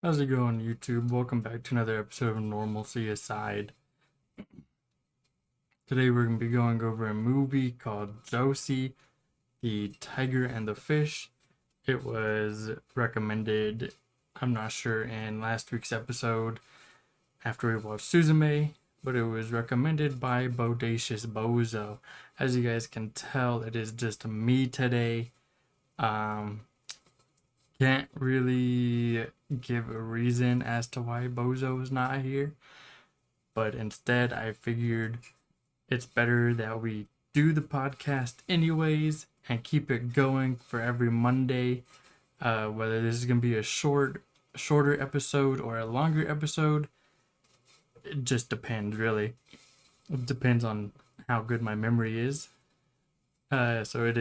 How's it going, YouTube? Welcome back to another episode of Normalcy Aside. Today we're going to be going over a movie called Josee, the Tiger and the Fish. It was recommended, I'm not sure, in last week's episode after we watched Suzume, but it was recommended by Bodacious Bozo. As you guys can tell, it is just me today. Can't really give a reason as to why Bozo is not here, but instead I figured it's better that we do the podcast anyways and keep it going for every Monday. Whether this is gonna be a shorter episode or a longer episode, it just depends really. It depends on how good my memory is. So it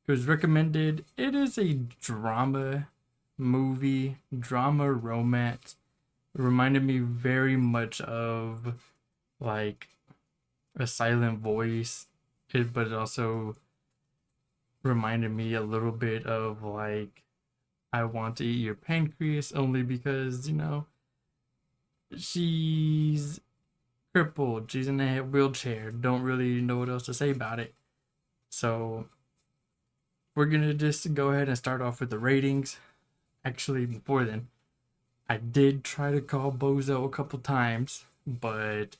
was recommended. It is a drama romance. It reminded me very much of like A Silent Voice, but it also reminded me a little bit of like I Want to Eat Your Pancreas, only because, she's crippled. She's in a wheelchair. Don't really know what else to say about it. So we're gonna just go ahead and start off with the ratings. Actually, before then, I did try to call Bozo a couple times, but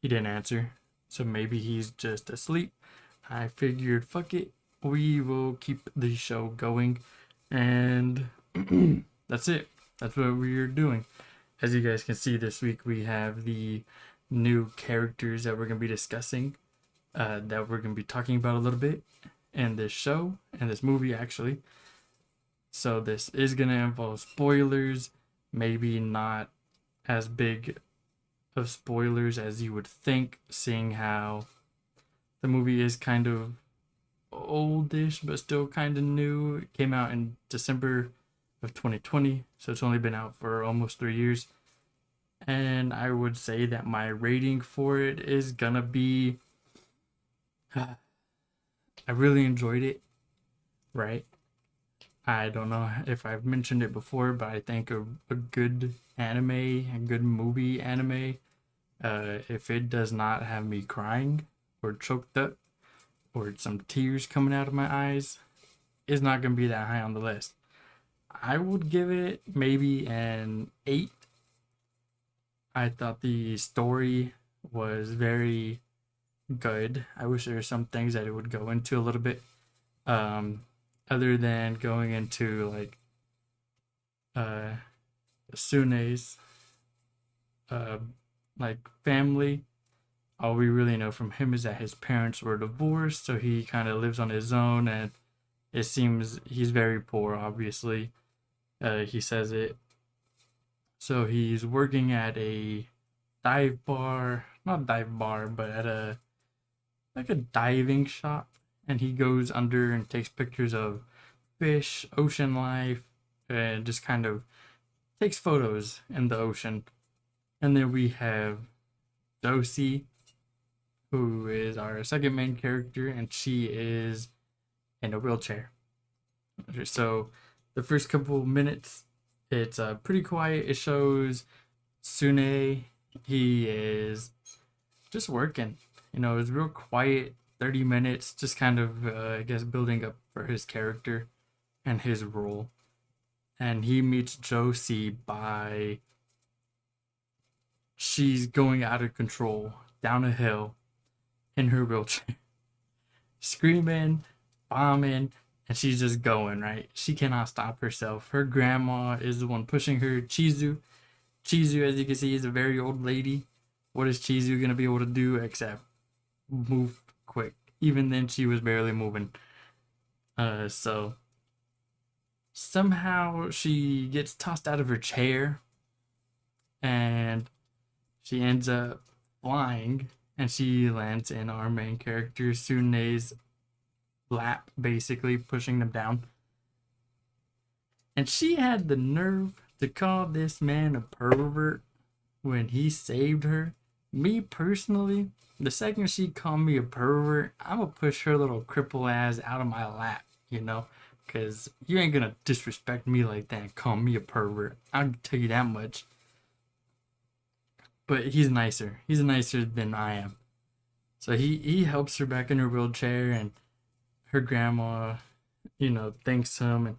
he didn't answer. So maybe he's just asleep. I figured, fuck it, we will keep the show going, and that's it. That's what we're doing. As you guys can see, this week we have the new characters that we're gonna be discussing, that we're gonna be talking about a little bit in this show and this movie actually. So this is gonna involve spoilers, maybe not as big of spoilers as you would think, seeing how the movie is kind of oldish but still kind of new. It came out in December of 2020, so it's only been out for almost 3 years. And I would say that my rating for it is gonna be I really enjoyed it, right? I don't know if I've mentioned it before, but I think a good anime, a good movie anime, if it does not have me crying or choked up or some tears coming out of my eyes, is not going to be that high on the list. I would give it maybe an 8. I thought the story was very good. I wish there were some things that it would go into a little bit, other than going into like Tsune's like family. All we really know from him is that his parents were divorced, so he kind of lives on his own, and it seems he's very poor, obviously. He says it. So he's working at a dive bar, not dive bar, but at a diving shop, and he goes under and takes pictures of fish, ocean life, and just kind of takes photos in the ocean. And then we have Josee, who is our second main character, and she is in a wheelchair. So the first couple of minutes, it's pretty quiet. It shows Tsuneo. He is just working. It's real quiet, 30 minutes, just kind of, I guess, building up for his character and his role. And he meets Josee by she's going out of control down a hill in her wheelchair, screaming, bombing, and she's just going, right? She cannot stop herself. Her grandma is the one pushing her. Chizu, as you can see, is a very old lady. What is Chizu going to be able to do except move quick? Even then, she was barely moving. So somehow she gets tossed out of her chair, and she ends up flying, and she lands in our main character Tsune's lap, basically pushing them down. And she had the nerve to call this man a pervert when he saved her. Me personally, the second she called me a pervert, I'm gonna push her little cripple ass out of my lap, Because you ain't gonna disrespect me like that and call me a pervert. I'll tell you that much. But he's nicer. He's nicer than I am. So he helps her back in her wheelchair, and her grandma, thanks him, and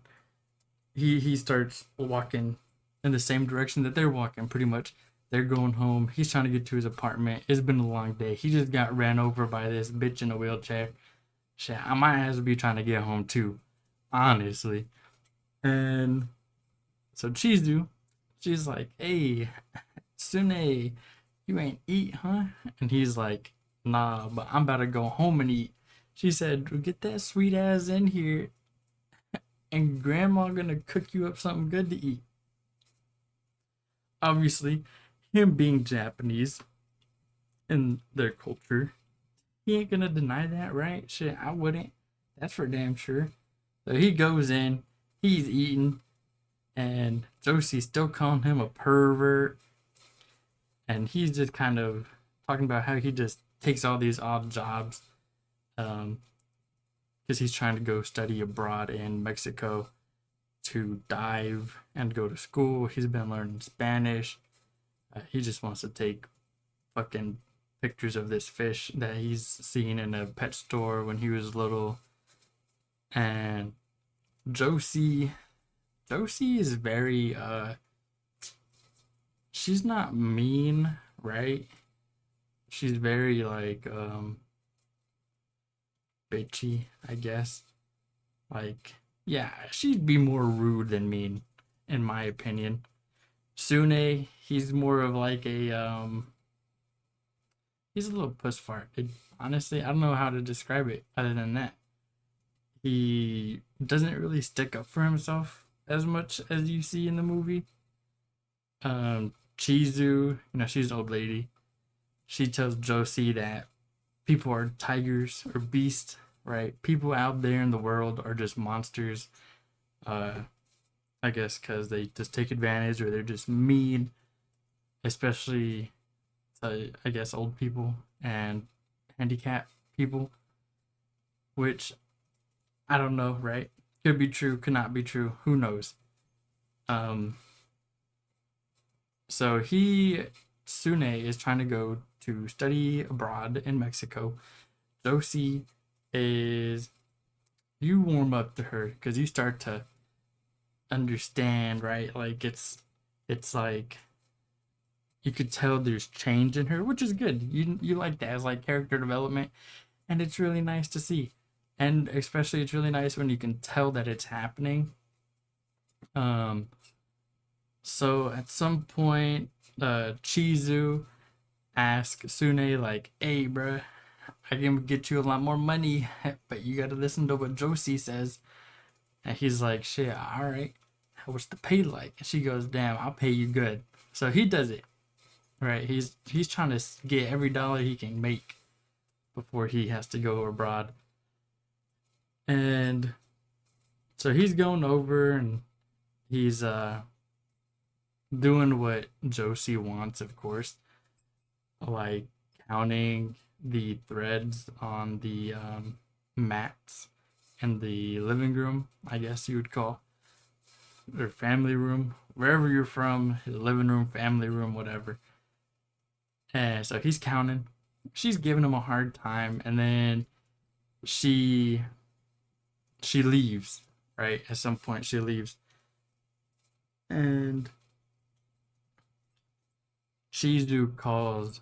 he starts walking in the same direction that they're walking, pretty much. They're going home. He's trying to get to his apartment. It's been a long day. He just got ran over by this bitch in a wheelchair. Shit, I might as well be trying to get home too, honestly. And so Chizu, she's like, "Hey, Sune, you ain't eat, huh?" And he's like, "Nah, but I'm about to go home and eat." She said, "Get that sweet ass in here, and Grandma gonna cook you up something good to eat." Obviously, him being Japanese in their culture, he ain't gonna deny that, right? Shit, I wouldn't. That's for damn sure. So he goes in, he's eating, and Josie's still calling him a pervert. And he's just kind of talking about how he just takes all these odd jobs because he's trying to go study abroad in Mexico to dive and go to school. He's been learning Spanish. He just wants to take fucking pictures of this fish that he's seen in a pet store when he was little. And Josee is very she's not mean, right? She's very like bitchy, I guess. Like, yeah, she'd be more rude than mean, in my opinion. Sune, he's more of like a he's a little puss fart. Honestly, I don't know how to describe it other than that. He doesn't really stick up for himself as much as you see in the movie. Chizu, she's an old lady. She tells Josee that people are tigers or beasts, right? People out there in the world are just monsters. I guess because they just take advantage or they're just mean, especially to, I guess, old people and handicapped people, which I don't know, right? Could be true, could not be true. Who knows? Um, so Sune is trying to go to study abroad in Mexico. Josee is, you warm up to her because you start to understand, right? Like it's like you could tell there's change in her, which is good. You like that as like character development, and it's really nice to see. And especially it's really nice when you can tell that it's happening. Um so at some point Chizu asks Sune like, "Hey bruh, I can get you a lot more money, but you gotta listen to what Josee says." And he's like, "Shit, all right. What's the pay like?" And she goes, "Damn, I'll pay you good." So he does it, right? He's trying to get every dollar he can make before he has to go abroad. And so he's going over and he's doing what Josee wants, of course, like counting the threads on the mats in the living room, I guess you would call, or family room, wherever you're from, the living room, family room, whatever. And so he's counting. She's giving him a hard time, and then she leaves. Right at some point, she leaves, and Shizu calls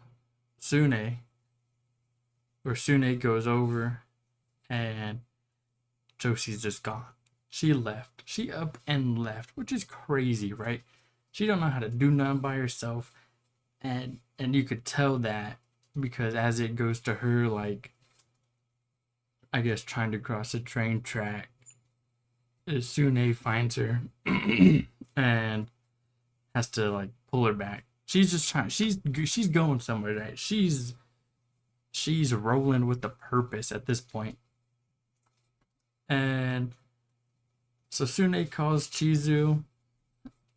Sune, or Sune goes over, and Josie's just gone. She left. She up and left, which is crazy, right? She don't know how to do nothing by herself, and you could tell that because as it goes to her, like, I guess trying to cross a train track, Sune finds her and has to like pull her back. She's just trying. She's going somewhere, right? She's rolling with the purpose at this point. And so Sune calls Chizu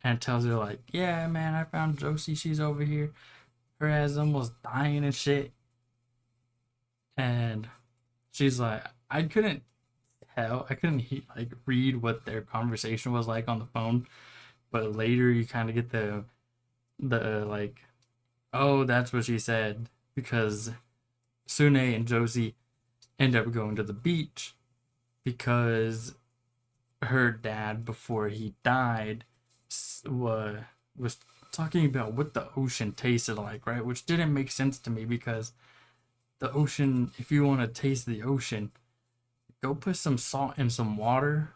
and tells her like, "Yeah, man, I found Josee. She's over here. Her ass almost dying and shit." And she's like, "I couldn't tell. I couldn't like read what their conversation was like on the phone, but later you kind of get the like, oh, that's what she said, because Sune and Josee end up going to the beach because her dad, before he died, was talking about what the ocean tasted like, right? Which didn't make sense to me because the ocean, if you want to taste the ocean, go put some salt in some water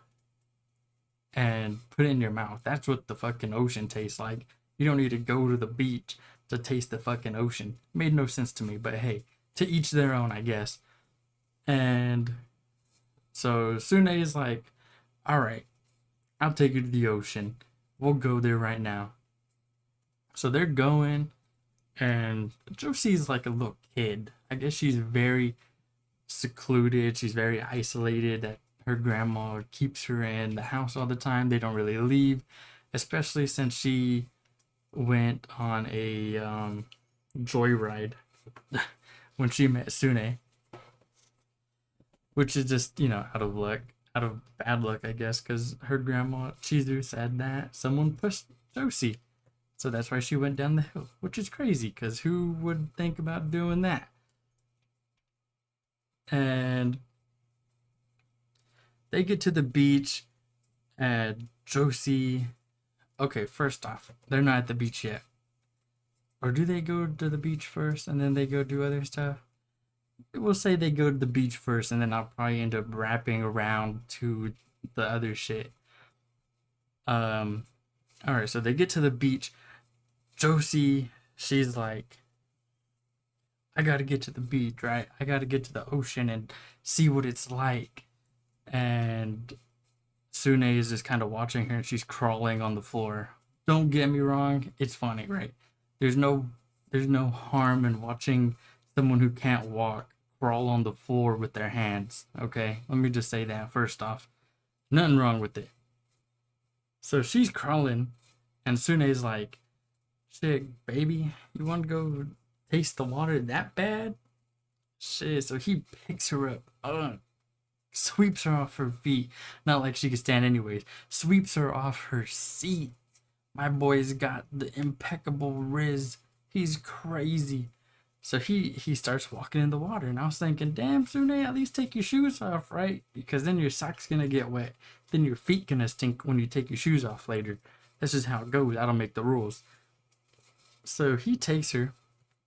and put it in your mouth. That's what the fucking ocean tastes like. You don't need to go to the beach to taste the fucking ocean. Made no sense to me, but hey, to each their own, I guess. And so Sune is like, all right, I'll take you to the ocean. We'll go there right now. So they're going, and Josie's like a little kid. I guess she's very secluded. She's very isolated. That her grandma keeps her in the house all the time. They don't really leave, especially since she went on a joyride when she met Sune, which is just, out of luck, out of bad luck, I guess, because her grandma Chizu said that someone pushed Josee. So that's why she went down the hill, which is crazy because who would think about doing that? And they get to the beach, and Josee. Okay, first off, they're not at the beach yet. Or do they go to the beach first and then they go do other stuff? We'll say they go to the beach first, and then I'll probably end up wrapping around to the other shit. Alright, so they get to the beach. Josee, she's like, I gotta get to the beach, right? I gotta get to the ocean and see what it's like. And Sune is just kind of watching her, and she's crawling on the floor. Don't get me wrong, it's funny, right? There's no harm in watching someone who can't walk crawl on the floor with their hands, okay? Let me just say that first off. Nothing wrong with it. So she's crawling, and Sune's like, shit, baby, you want to go taste the water that bad? Shit, so he picks her up, sweeps her off her feet. Not like she could stand anyways. Sweeps her off her seat. My boy's got the impeccable riz. He's crazy. So he starts walking in the water, and I was thinking, damn, Sune, at least take your shoes off, right? Because then your sock's gonna get wet. Then your feet gonna stink when you take your shoes off later. That's just how it goes. I don't make the rules. So he takes her,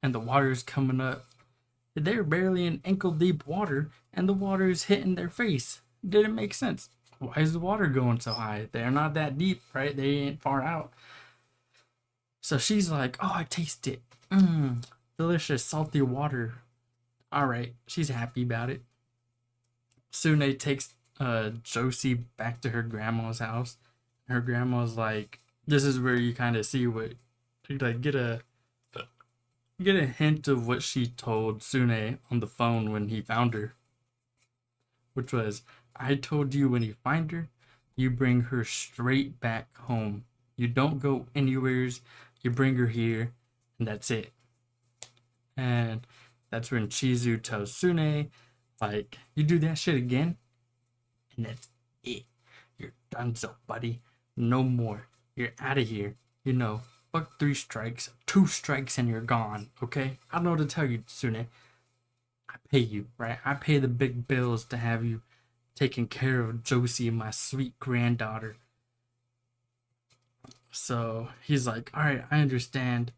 and the water's coming up. They're barely in ankle deep water, and the water is hitting their face. Didn't make sense. Why is the water going so high? They're not that deep, right? They ain't far out. So she's like, oh, I taste it. Delicious salty water. All right, she's happy about it. Sune takes Josee back to her grandma's house. Her grandma's like, this is where you kind of see what, like, get a hint of what she told Sune on the phone when he found her, which was, I told you when you find her, you bring her straight back home. You don't go anywheres. You bring her here, and that's it. And that's when Chizu tells Sune, like, you do that shit again, and that's it. You're done, so buddy. No more. You're out of here. Fuck 3 strikes, 2 strikes, and you're gone, okay? I don't know what to tell you, Sune. I pay you, right? I pay the big bills to have you taking care of Josee, my sweet granddaughter. So he's like, all right, I understand.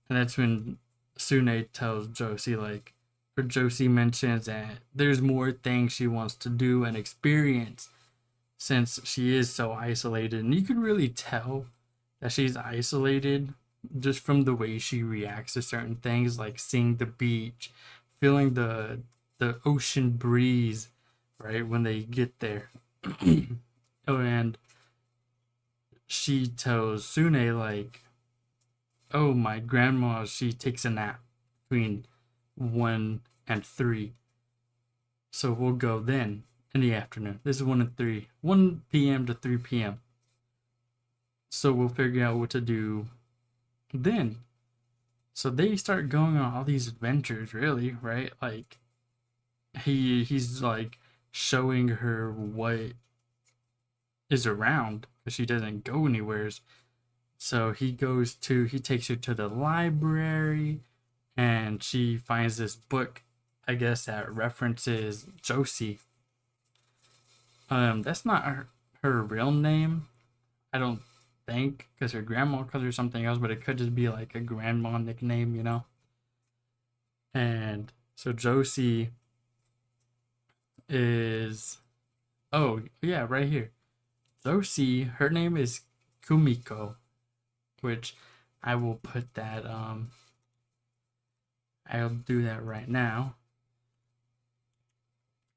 And that's when Sune tells Josee, like, or Josee mentions that there's more things she wants to do and experience since she is so isolated. And you can really tell that she's isolated just from the way she reacts to certain things, like seeing the beach, feeling the ocean breeze, right, when they get there. Oh, and she tells Sune, like, oh, my grandma, she takes a nap between 1 and 3. So we'll go then in the afternoon. This is 1 and 3. 1 p.m. to 3 p.m. So we'll figure out what to do then. So they start going on all these adventures, really, right? Like, he's like showing her what is around because she doesn't go anywhere. So he takes her to the library, and she finds this book, I guess, that references Josee. That's not her real name, I don't think, because her grandma calls her something else, but it could just be like a grandma nickname, you know? And so Josee is, oh, yeah, right here. Josee, her name is Kumiko, which I will put that, I'll do that right now,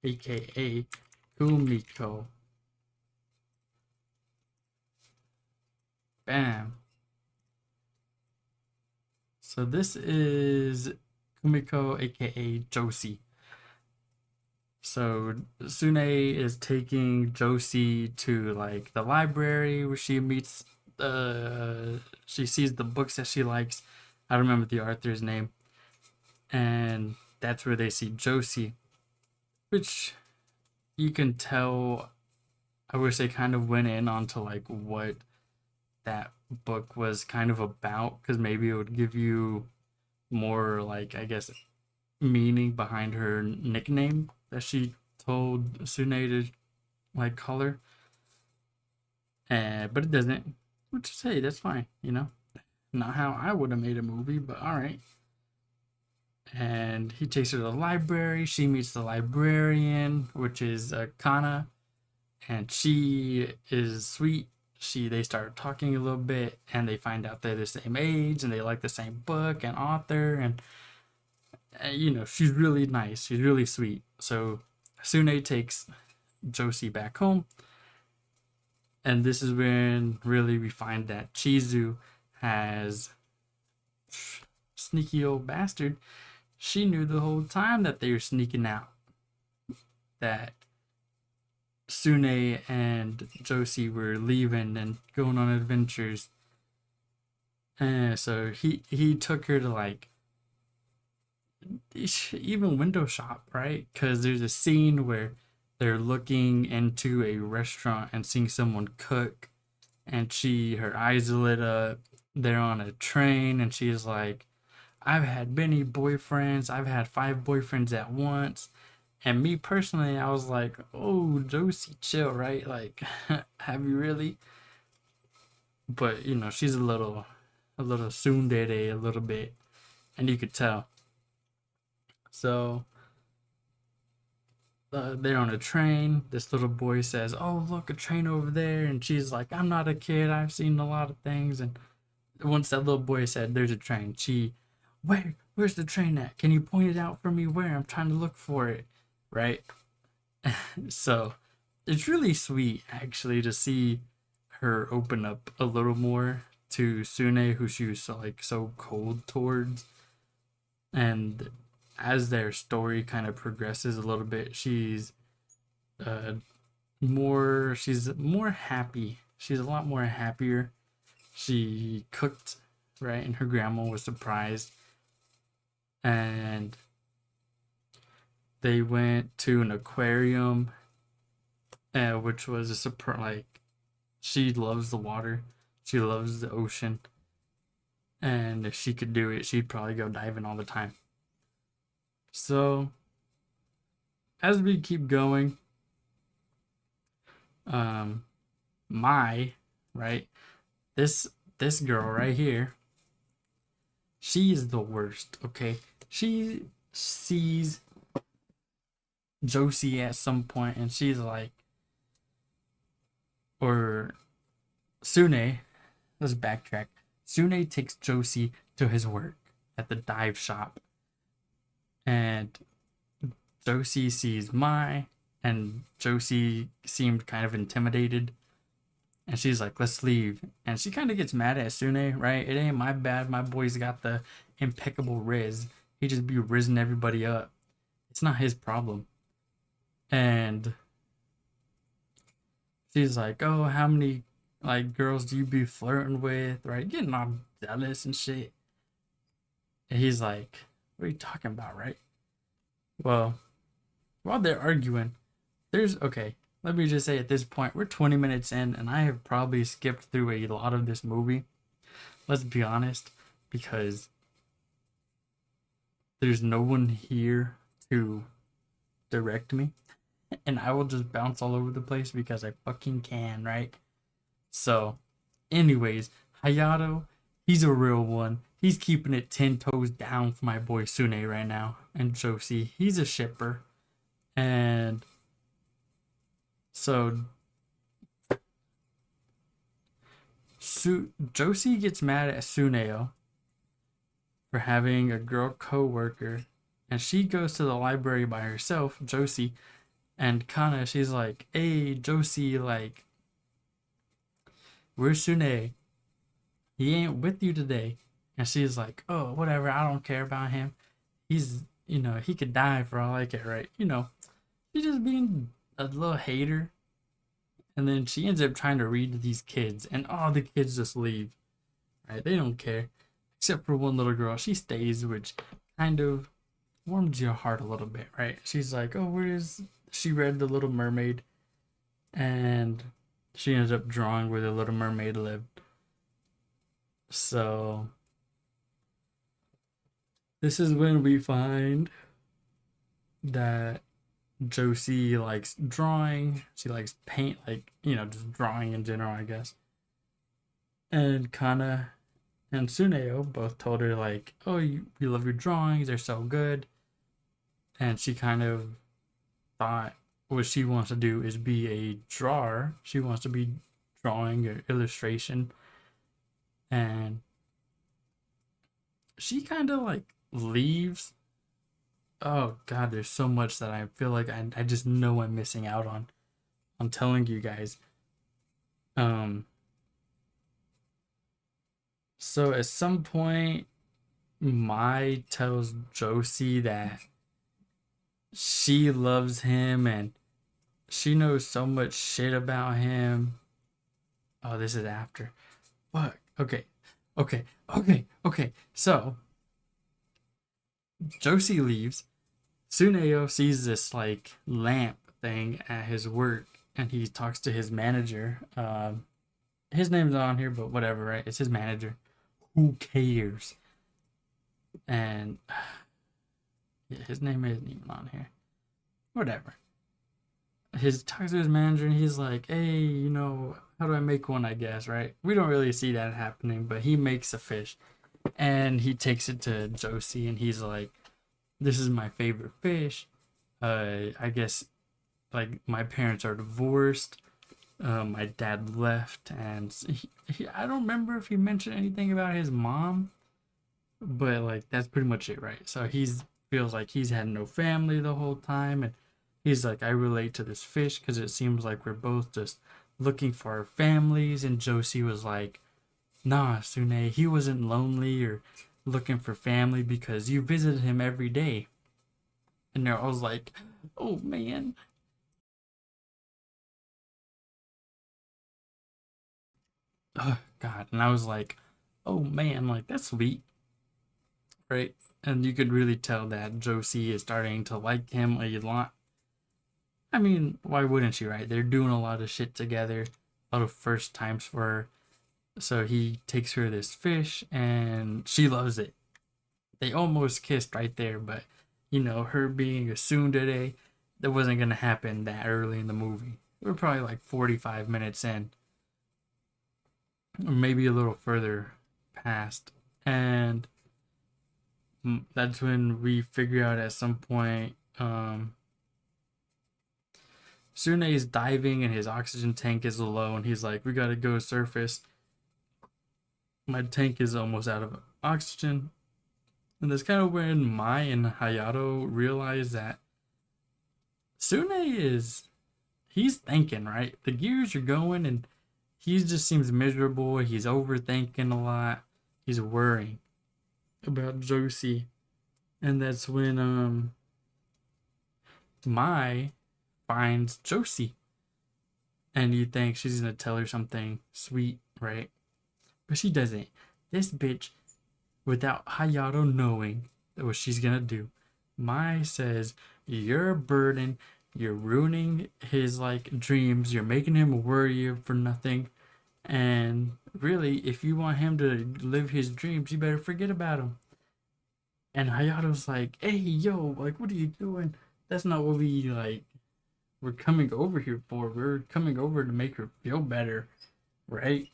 aka Kumiko. Bam. So this is Kumiko, aka Josee. So Sune is taking Josee to like the library where she meets she sees the books that she likes. I don't remember the author's name. And that's where they see Josee, which you can tell, I wish they kind of went in onto like what that book was kind of about, because maybe it would give you more, like, I guess, meaning behind her nickname that she told Sune to like call her. But it doesn't. Which is, hey, that's fine, you know? Not how I would have made a movie, but alright. And he takes her to the library. She meets the librarian, which is Kana, and she is sweet. They start talking a little bit, and they find out they're the same age, and they like the same book and author, and she's really nice. She's really sweet. So Sune takes Josee back home, and this is when really we find that Chizu has, sneaky old bastard, she knew the whole time that they were sneaking out, that Sune and Josee were leaving and going on adventures. And so he took her to like even window shop, right? Because there's a scene where they're looking into a restaurant and seeing someone cook, and her eyes lit up. They're on a train, and she's like, I've had many boyfriends. I've had 5 boyfriends at once. And me personally, I was like, oh, Josee, chill, right? Like, have you really? But, she's a little tsundere, a little bit. And you could tell. So, they're on a train. This little boy says, oh, look, a train over there. And she's like, I'm not a kid. I've seen a lot of things. And once that little boy said, there's a train, where's the train at? Can you point it out for me? Where? I'm trying to look for it. Right? So it's really sweet, actually, to see her open up a little more to Sune, who she was so cold towards. And as their story kind of progresses a little bit, she's more happy. She's a lot more happier. She cooked, right, and her grandma was surprised. And they went to an aquarium, which was a surprise. Like, she loves the water, she loves the ocean, and if she could do it, she'd probably go diving all the time. So, as we keep going, right, this girl right here, she is the worst. Okay, she sees Josee at some point, and she's like, or Sune, let's backtrack. Sune takes Josee to his work at the dive shop, and Josee sees Mai, and Josee seemed kind of intimidated, and she's like, let's leave. And she kind of gets mad at Sune, right? It ain't my bad. My boy's got the impeccable riz. He just be rizzing everybody up. It's not his problem. And she's like, oh, how many like girls do you be flirting with, right? Getting all jealous and shit. And he's like, what are you talking about, right? Well, while they're arguing, There's okay. Let me just say at this point, we're 20 minutes in, and I have probably skipped through a lot of this movie. Let's be honest, because there's no one here to direct me, and I will just bounce all over the place because I fucking can, right? So, anyways, Hayato, he's a real one. He's keeping it 10 toes down for my boy Sune right now. And Josee, he's a shipper. And so Josee gets mad at Tsuneo for having a girl co-worker, and she goes to the library by herself, Josee, and Kana, she's like, "Hey, Josee, like, where's Sune? He ain't with you today." And she's like, "Oh, whatever. I don't care about him. He's, he could die for all I care, right? She's just being a little hater." And then she ends up trying to read to these kids, and all the kids just leave, right? They don't care, except for one little girl. She stays, which kind of warms your heart a little bit, right? She's like, "Oh, where is?" She read The Little Mermaid, and she ends up drawing where the Little Mermaid lived. So this is when we find that Josee likes drawing. She likes paint, like, just drawing in general, I guess. And Kana and Tsuneo both told her, like, "Oh, we love your drawings. They're so good." And she kind of thought what she wants to do is be a drawer. She wants to be drawing or illustration. And she kind of like leaves. Oh God, there's so much that I feel like I just know I'm missing out on. I'm telling you guys. Um, so at some point, Mai tells Josee that she loves him and she knows so much shit about him. Oh, this is after. Fuck. Okay. Okay. Okay. Okay. So Josee leaves. Tsuneo sees this like lamp thing at his work, and he talks to his manager. His name's not on here, but whatever, right? It's his manager. Who cares? And yeah, his name isn't even on here. Whatever. His talks to his manager, and he's like, "Hey, how do I make one? I guess, right?" We don't really see that happening, but he makes a fish, and he takes it to Josee, and he's like, "This is my favorite fish. I guess like my parents are divorced. My dad left, and I don't remember if he mentioned anything about his mom, but like that's pretty much it, right? So he's feels like he's had no family the whole time, and he's like, I relate to this fish because it seems like we're both just looking for our families. And Josee was like, "Nah, Sune, he wasn't lonely or looking for family because you visited him every day." And I was like, "Oh man." Oh God. And I was like, "Oh man, like that's sweet." Right? And you could really tell that Josee is starting to like him a lot. I mean, why wouldn't she, right? They're doing a lot of shit together, a lot of first times for her. So he takes her this fish and she loves it. They almost kissed right there, but her being a today, that wasn't going to happen that early in the movie. We're probably like 45 minutes in, or maybe a little further past. And that's when we figure out at some point Sune is diving and his oxygen tank is low, and he's like, "We gotta go surface. My tank is almost out of oxygen." And that's kind of when Mai and Hayato realize that Sune he's thinking, right? The gears are going, and he just seems miserable. He's overthinking a lot. He's worrying about Josee. And that's when Mai finds Josee, and you think she's gonna tell her something sweet, right? But she doesn't. This bitch, without Hayato knowing what she's gonna do, Mai says, "You're a burden. You're ruining his like dreams. You're making him worry for nothing. And really, if you want him to live his dreams, you better forget about him. And Hayato's like, hey, yo, like, what are you doing? That's not what we, like, we're coming over here for. We're coming over to make her feel better, right?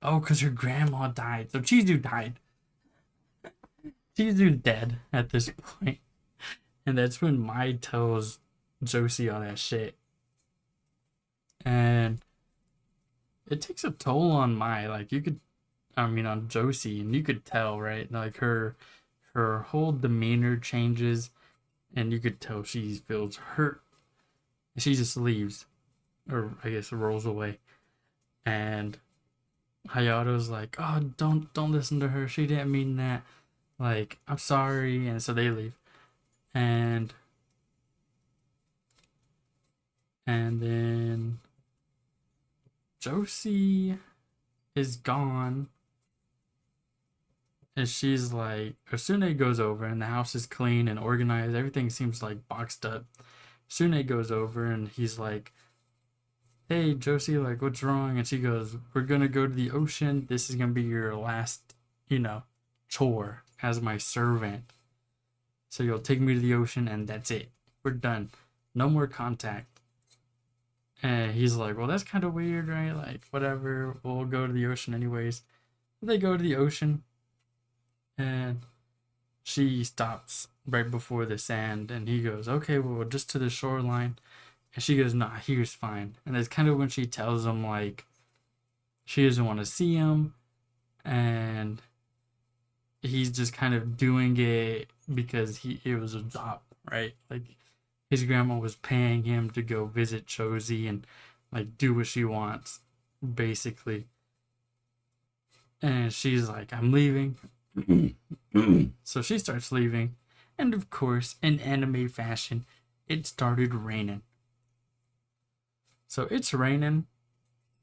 Oh, because her grandma died. So Chizu died. Chizu's dead at this point. And that's when Mai tells Josee all that shit. And it takes a toll on Mai. Like, you could, I mean, on Josee, and you could tell, right? Like, her whole demeanor changes, and you could tell she feels hurt. She just leaves, or I guess rolls away. And Hayato's like, "Oh, don't listen to her. She didn't mean that. Like, I'm sorry." And so they leave. And then Josee is gone. And she's like, Sune goes over, and the house is clean and organized. Everything seems like boxed up. Sune goes over, and he's like, hey, Josee, like, what's wrong? And she goes, we're going to go to the ocean. This is going to be your last, chore as my servant. So you'll take me to the ocean, and that's it. We're done. No more contact. And he's like, well, that's kind of weird, right? Like, whatever. We'll go to the ocean anyways. They go to the ocean, and she stops right before the sand, and he goes, okay, well, just to the shoreline. And she goes, nah, here's fine. And that's kind of when she tells him, like, she doesn't want to see him. And he's just kind of doing it because it was a job, right? Like, his grandma was paying him to go visit Josee and, like, do what she wants, basically. And she's like, I'm leaving. So she starts leaving. And of course, in anime fashion, it started raining. So it's raining,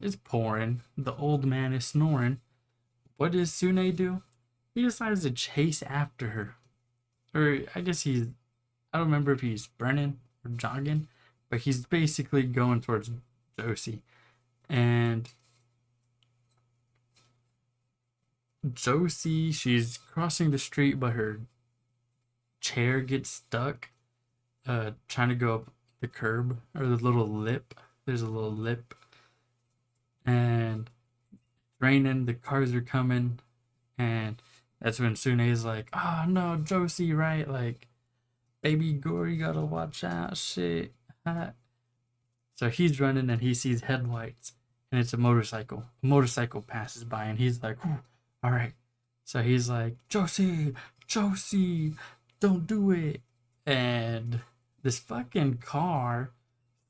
it's pouring, the old man is snoring. What does Sune do? He decides to chase after her. Or I guess I don't remember if he's sprinting or jogging, but he's basically going towards Josee. And Josee, she's crossing the street, but her chair gets stuck trying to go up the curb, or the little lip. There's a little lip. And it's raining, the cars are coming, and that's when Sune's like, oh no, Josee, right? Like, baby girl, you gotta watch out, shit. So he's running and he sees headlights, and it's a motorcycle. A motorcycle passes by, and he's like, all right. So he's like, Josee, don't do it. And this fucking car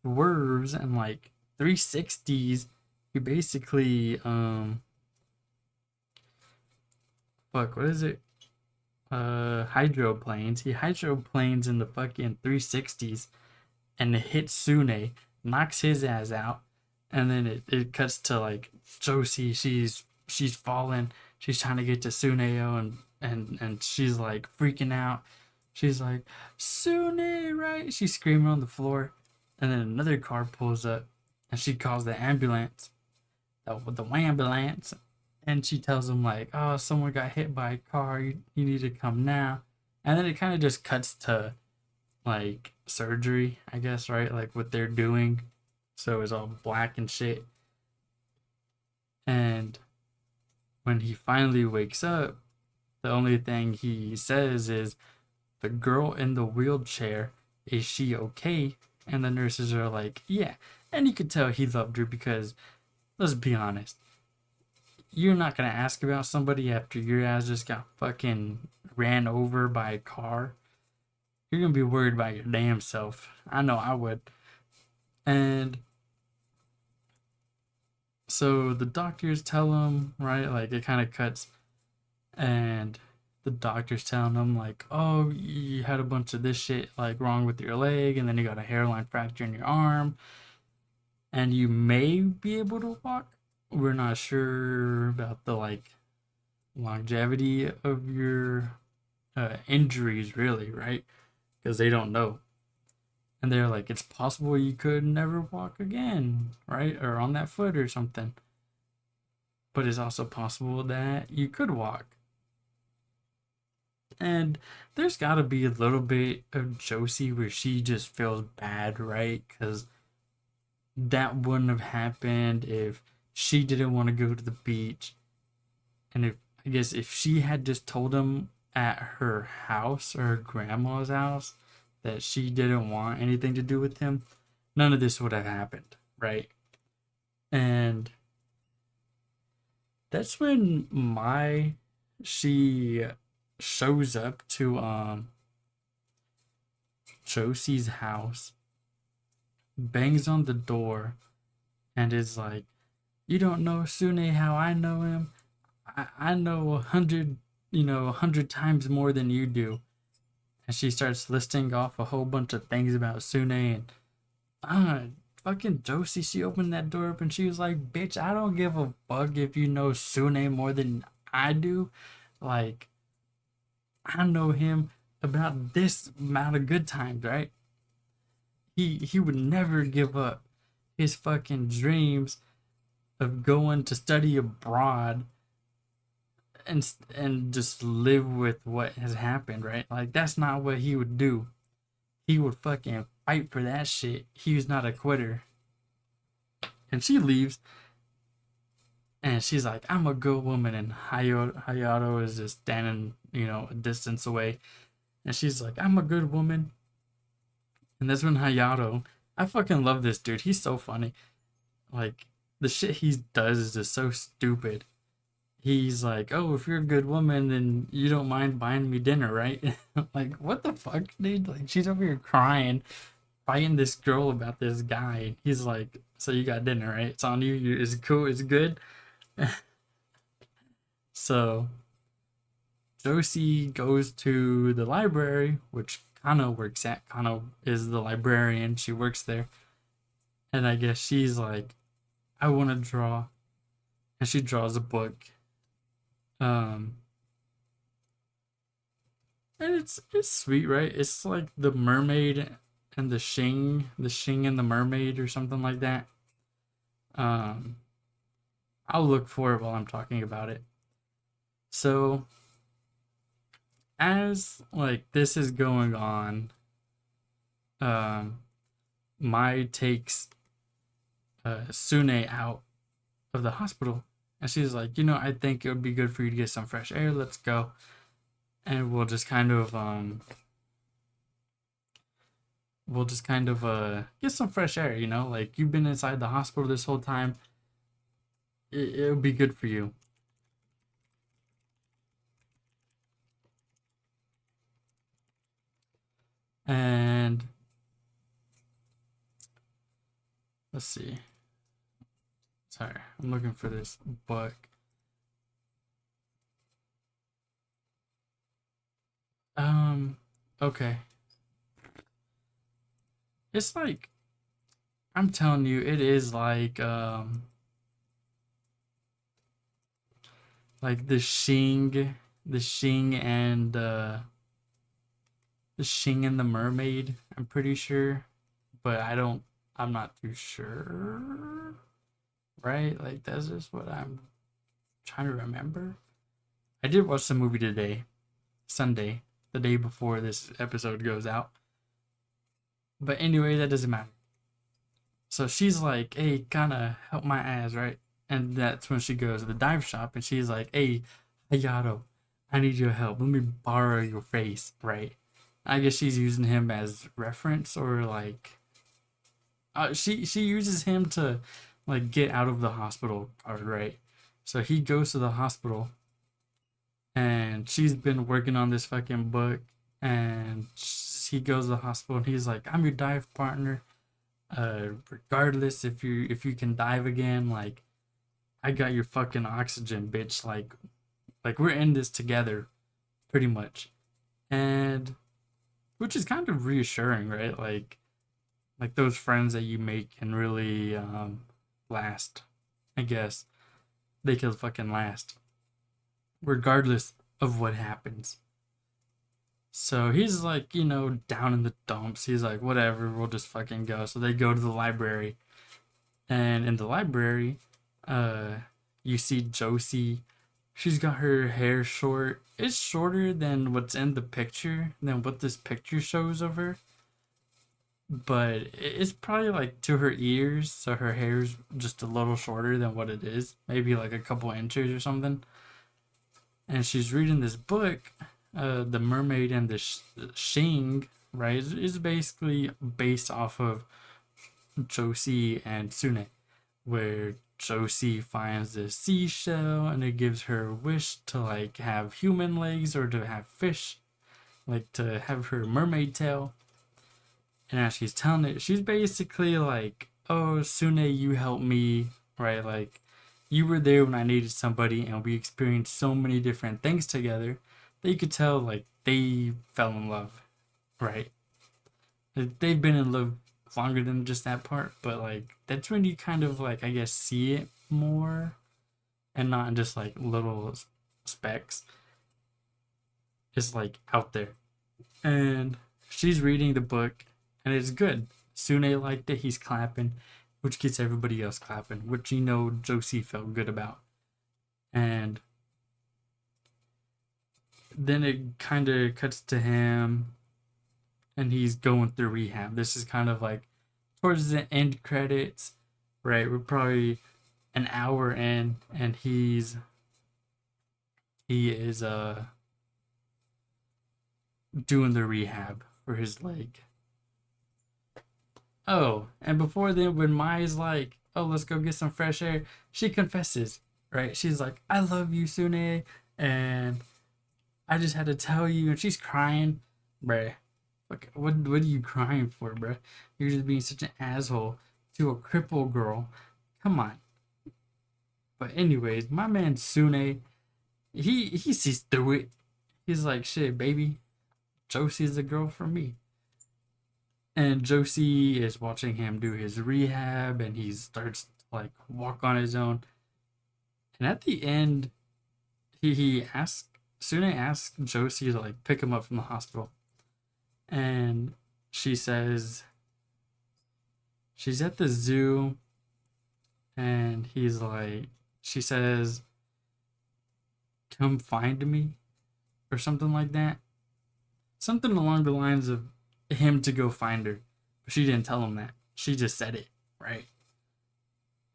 swerves and like 360s. He basically what is it? Hydroplanes. He hydroplanes in the fucking 360s and it hits Sune, knocks his ass out, and then it cuts to like Josee. She's falling. She's trying to get to Tsuneo, and she's like freaking out. She's like, Sune, right? She's screaming on the floor. And then another car pulls up, and she calls the ambulance, the ambulance. And she tells him, like, oh, someone got hit by a car. You need to come now. And then it kind of just cuts to, like, surgery, I guess, right? Like, what they're doing. So it's all black and shit. And when he finally wakes up, the only thing he says is, the girl in the wheelchair, is she okay? And the nurses are like, yeah. And you could tell he loved her because, let's be honest, you're not going to ask about somebody after your ass just got fucking ran over by a car. You're going to be worried about your damn self. I know I would. And so the doctors tell him, right? Like, it kind of cuts. And the doctor's telling him, like, oh, you had a bunch of this shit, like, wrong with your leg. And then you got a hairline fracture in your arm. And you may be able to walk. We're not sure about the, like, longevity of your injuries, really, right? Because they don't know. And they're like, it's possible you could never walk again, right? Or on that foot or something. But it's also possible that you could walk. And there's got to be a little bit of Josee where she just feels bad, right? Because that wouldn't have happened if she didn't want to go to the beach. And if, I guess, if she had just told him at her house or her grandma's house that she didn't want anything to do with him, none of this would have happened, right? And that's when she shows up to Josee's house, bangs on the door, and is like, "You don't know Sune how I know him. I know 100, 100 times more than you do." And she starts listing off a whole bunch of things about Sune, and uh, fucking Josee, she opened that door up and she was like, "Bitch, I don't give a fuck if you know Sune more than I do. Like, I know him about this amount of good times, right? He would never give up his fucking dreams of going to study abroad and just live with what has happened, right? Like, that's not what he would do. He would fucking fight for that shit. He was not a quitter." And she leaves, and she's like, "I'm a good woman," and Hayato is just standing, a distance away, and she's like, "I'm a good woman." And that's when Hayato, I fucking love this dude. He's so funny. Like, the shit he does is just so stupid. He's like, "Oh, if you're a good woman, then you don't mind buying me dinner, right?" Like, what the fuck, dude? Like, she's over here crying, fighting this girl about this guy. He's like, "So you got dinner, right? It's on you. It's cool. It's good." So Josie goes to the library, which Kano works at. Kano is the librarian. She works there. And I guess she's like, "I want to draw." And she draws a book. Um, and it's sweet, right? It's like the mermaid and the Shing and the mermaid or something like that. Um, I'll look for it while I'm talking about it. So as like this is going on, um, Mai takes Sune out of the hospital, and she's like, "I think it would be good for you to get some fresh air. Let's go, and we'll just kind of get some fresh air. Like, you've been inside the hospital this whole time. It would be good for you." And let's see. Sorry, I'm looking for this book. Okay. It's like, I'm telling you, it is like the Shing and the Shing and the mermaid. I'm pretty sure, but I'm not too sure. Right? Like, that's just what I'm trying to remember. I did watch the movie today, Sunday, the day before this episode goes out. But anyway, that doesn't matter. So she's like, "Hey, kind of help my ass, right?" And that's when she goes to the dive shop and she's like, "Hey, Hayato, I need your help. Let me borrow your face," right? I guess she's using him as reference, or like, she uses him to like get out of the hospital part, right? So he goes to the hospital, and she's been working on this fucking book, and he goes to the hospital and he's like, "I'm your dive partner. Regardless if you can dive again, like, I got your fucking oxygen, bitch. Like we're in this together, pretty much." And which is kind of reassuring, right? Like those friends that you make can really last. I guess they can fucking last, regardless of what happens. So he's like, down in the dumps. He's like, whatever, we'll just fucking go. So they go to the library. And in the library, uh, you see Josee. She's got her hair short. It's shorter than what's in the picture, than what this picture shows of her. But it's probably like to her ears, so her hair's just a little shorter than what it is. Maybe like a couple inches or something. And she's reading this book, The Mermaid and the Shing, right? It's basically based off of Josee and Tsune, where Josee finds this seashell and it gives her a wish to like have human legs or to have fish, like to have her mermaid tail. And as she's telling it, she's basically like, "Oh, Tsune, you helped me, right? Like, you were there when I needed somebody, and we experienced so many different things together that you could tell like they fell in love, right? They've been in love longer than just that part, but like that's when you kind of like I guess see it more and not just like little specks. It's like out there. And she's reading the book and it's good. Sune liked it, he's clapping, which gets everybody else clapping, which Josee felt good about. And then it kind of cuts to him and he's going through rehab. This is kind of like towards the end credits, right? We're probably an hour in and he is doing the rehab for his leg. Oh, and before then, when Mai's like, "Oh, let's go get some fresh air," she confesses, right? She's like, "I love you, Sune, and I just had to tell you," and she's crying, bruh. Like, what are you crying for, bruh? You're just being such an asshole to a crippled girl. Come on. But anyways, my man Sune, he sees through it. He's like, "Shit, baby, Josie's the girl for me." And Josee is watching him do his rehab, and he starts to like walk on his own. And at the end, he asks Sune asks Josee to like pick him up from the hospital, and she says she's at the zoo, and he's like, she says, "Come find me," or something like that, something along the lines of him to go find her. But she didn't tell him that. She just said it, right?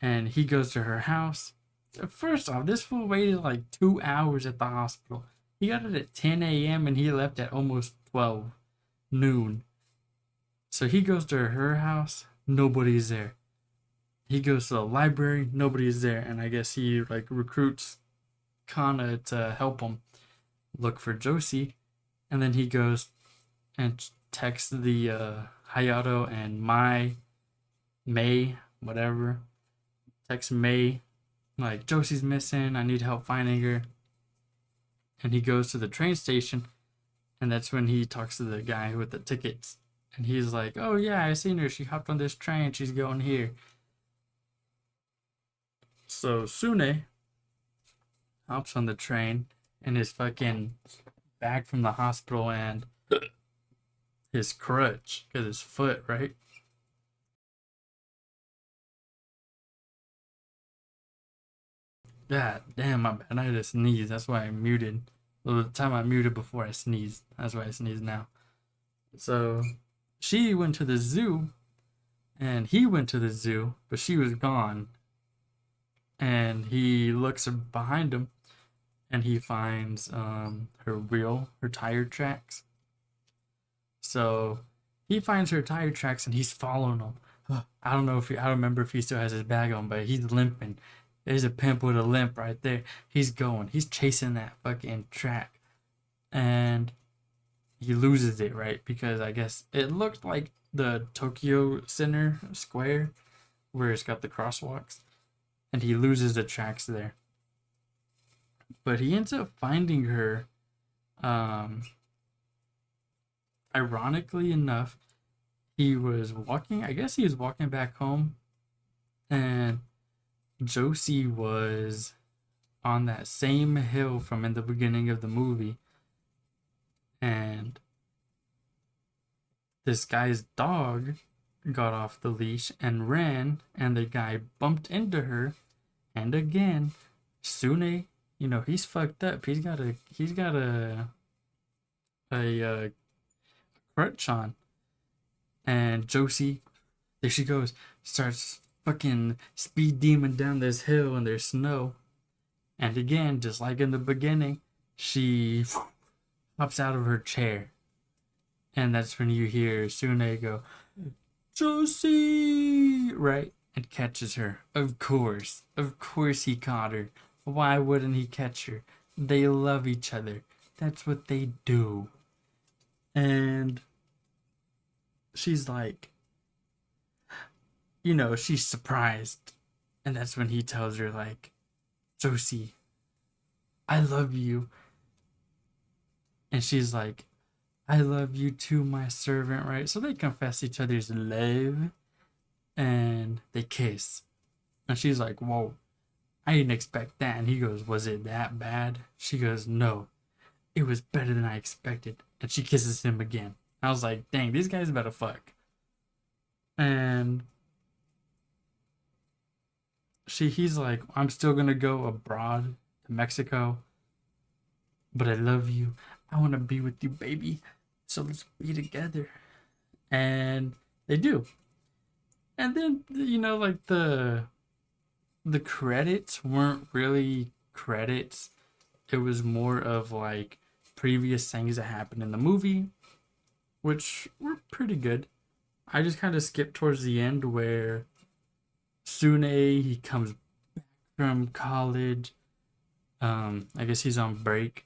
And he goes to her house. First off, this fool waited like 2 hours at the hospital. He got it at 10 a.m. and he left at almost 12 noon. So he goes to her house, nobody's there. He goes to the library, nobody's there. And I guess he like recruits Kana to help him look for Josee. And then he goes and texts the Hayato and May, whatever. Text May, like, "Josie's missing, I need help finding her." And he goes to the train station, and that's when he talks to the guy with the tickets. And he's like, "Oh yeah, I seen her. She hopped on this train. She's going here." So Sune hops on the train in his fucking back from the hospital and his crutch, because his foot, right? God damn, my bad. I had to sneeze. That's why I muted. Well, the time I muted before I sneezed. That's why I sneeze now. So she went to the zoo and he went to the zoo, but she was gone. And he looks behind him and he finds her wheel, her tire tracks. So he finds her tire tracks and he's following them. I don't know if I don't remember if he still has his bag on, but he's limping. There's a pimp with a limp right there. He's going. He's chasing that fucking track. And he loses it, right? Because I guess it looked like the Tokyo Center Square where it's got the crosswalks. And he loses the tracks there. But he ends up finding her, um, ironically enough, he was walking, I guess he was walking back home, and Josee was on that same hill from in the beginning of the movie. And this guy's dog got off the leash and ran, and the guy bumped into her. And again, Sune, he's fucked up. He's got a crutch on. And Josee, there she goes, starts fucking speed demon down this hill and there's snow. And again, just like in the beginning, she hops out of her chair. And that's when you hear Sune go, Josee! Right? And catches her. Of course. Of course he caught her. Why wouldn't he catch her? They love each other. That's what they do. And she's like, she's surprised. And that's when he tells her, like, Josee, I love you. And she's like, I love you too, my servant, right? So they confess each other's love and they kiss. And she's like, whoa, I didn't expect that. And he goes, was it that bad? She goes, no, it was better than I expected. And she kisses him again. I was like, dang, these guys about to fuck. And he's like, I'm still gonna go abroad to Mexico, but I love you. I want to be with you, baby. So let's be together. And they do. And then like the credits weren't really credits. It was more of like previous things that happened in the movie, which were pretty good. I just kind of skipped towards the end where Sune, he comes back from college. I guess he's on break.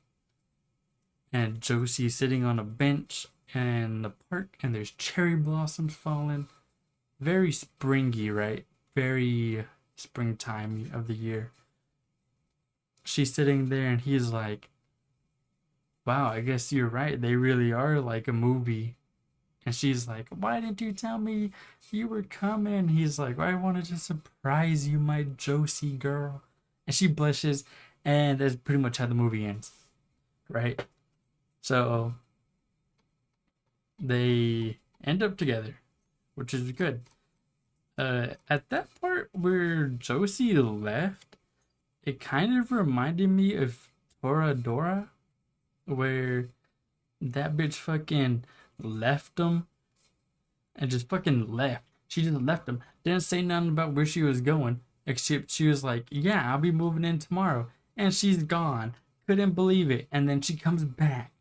And Josee's sitting on a bench in the park, and there's cherry blossoms falling. Very springy, right? Very springtime of the year. She's sitting there, and he's like, wow, I guess you're right. They really are like a movie. And she's like, why didn't you tell me you were coming? He's like, I wanted to surprise you, my Josee girl. And she blushes, and that's pretty much how the movie ends, right? So they end up together, which is good. At that part where Josee left, it kind of reminded me of Toradora, where that bitch fucking left him and just fucking left. She just left him. Didn't say nothing about where she was going, except she was like, yeah, I'll be moving in tomorrow. And she's gone. Couldn't believe it. And then she comes back.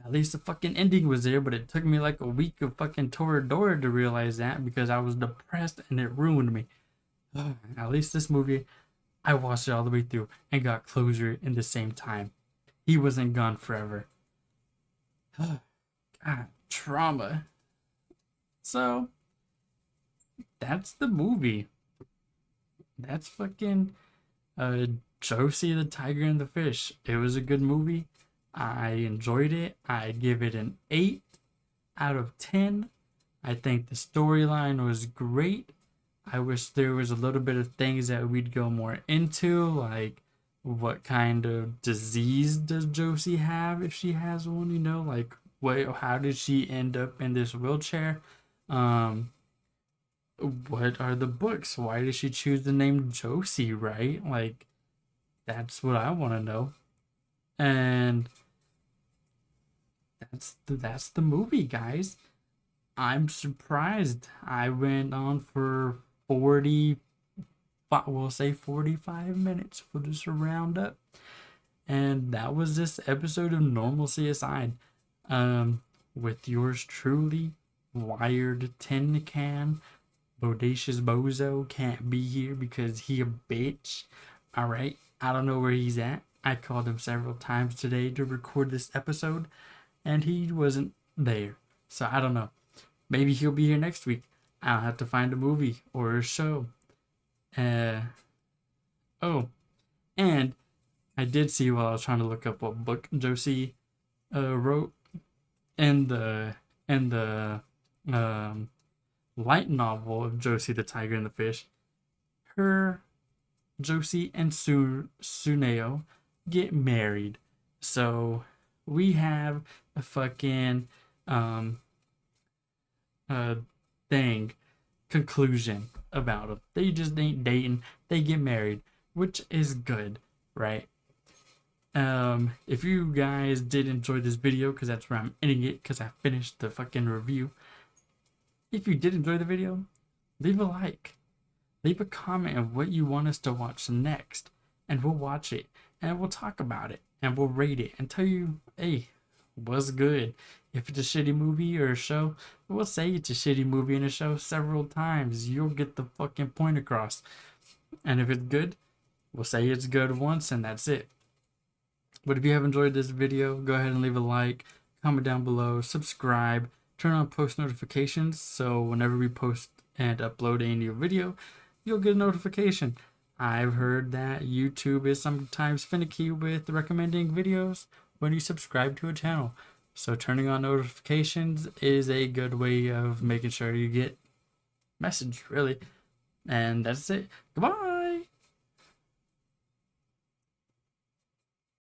At least the fucking ending was there, but it took me like a week of fucking Toradora to realize that because I was depressed and it ruined me. At least this movie, I watched it all the way through and got closure in the same time. He wasn't gone forever. God, trauma. So, that's the movie. That's fucking Josee the Tiger and the Fish. It was a good movie. I enjoyed it. I give it an 8 out of 10. I think the storyline was great. I wish there was a little bit of things that we'd go more into, like what kind of disease does Josee have if she has one, like how did she end up in this wheelchair? What are the books? Why did she choose the name Josee, right? Like that's what I want to know. And that's the movie, guys. I'm surprised. I went on for 40, we'll say 45 minutes. We'll just round up. And that was this episode of Normalcy Aside. With yours truly, Wired Tin Can. Bodacious Bozo can't be here because he a bitch. Alright, I don't know where he's at. I called him several times today to record this episode, and he wasn't there. So I don't know. Maybe he'll be here next week. I'll have to find a movie or a show. Oh, and I did see while I was trying to look up what book Josee wrote in the light novel of Josee the Tiger and the Fish. Her, Josee, and Tsuneo get married. So we have a fucking thing conclusion about them. They just ain't dating. They get married, which is good, right? If you guys did enjoy this video, because that's where I'm ending it, because I finished the fucking review. If you did enjoy the video, leave a like, leave a comment of what you want us to watch next, and we'll watch it, and we'll talk about it, and we'll rate it, and tell you, hey, what's good. If it's a shitty movie or a show, we'll say it's a shitty movie and a show several times. You'll get the fucking point across. And if it's good, we'll say it's good once, and that's it. But if you have enjoyed this video, go ahead and leave a like, comment down below, subscribe, turn on post notifications so whenever we post and upload a new video, you'll get a notification. I've heard that YouTube is sometimes finicky with recommending videos when you subscribe to a channel. So turning on notifications is a good way of making sure you get message, really. And that's it. Goodbye.